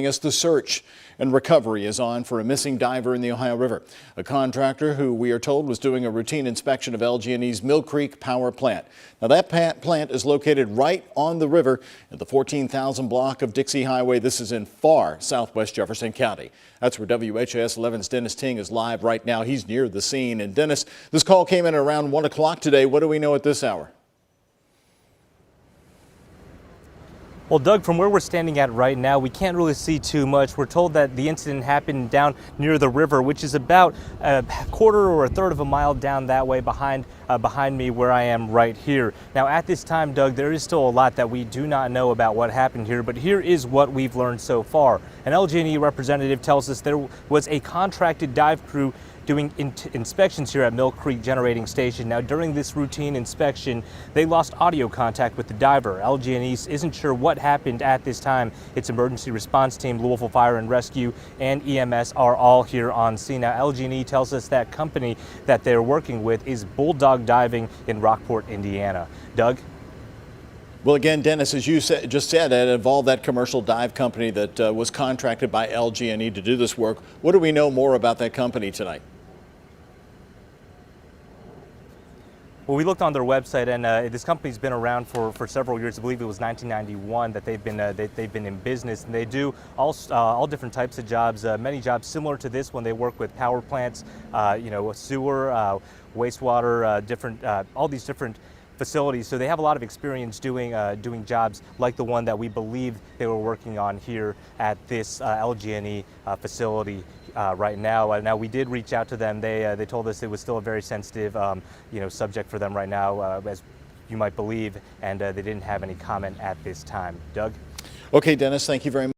As the search and recovery is on for a missing diver in the Ohio River. A contractor who we are told was doing a routine inspection of LG&E's Mill Creek power plant. Now that plant is located right on the river at the 14,000 block of Dixie Highway. This is in far southwest Jefferson County. That's where WHAS 11's Dennis Ting is live right now. He's near the scene. And Dennis, this call came in at around 1 o'clock today. What do we know at this hour? Well, Doug, from where we're standing at right now, we can't really see too much. We're told that the incident happened down near the river, which is about a quarter or a third of a mile down that way behind me where I am right here. Now, at this time, Doug, there is still a lot that we do not know about what happened here, but here is what we've learned so far. An LG&E representative tells us there was a contracted dive crew doing inspections here at Mill Creek Generating Station. Now, during this routine inspection, they lost audio contact with the diver. LG&E isn't sure what happened at this time. Its emergency response team, Louisville Fire and Rescue, and EMS are all here on scene. Now, LG&E tells us that company that they're working with is Bulldog Diving in Rockport, Indiana. Doug? Well, again, Dennis, as you just said, it involved that commercial dive company that was contracted by LG&E to do this work. What do we know more about that company tonight? Well, we looked on their website, and this company's been around for several years. I believe it was 1991 that they've been in business, and they do all different types of jobs. Many jobs similar to this one. They work with power plants, sewer, wastewater, all these different facilities. So they have a lot of experience doing jobs like the one that we believe they were working on here at this LG&E facility right now. Now, we did reach out to them. They told us it was still a very sensitive subject for them right now, as you might believe, and they didn't have any comment at this time. Doug? Okay, Dennis, thank you very much.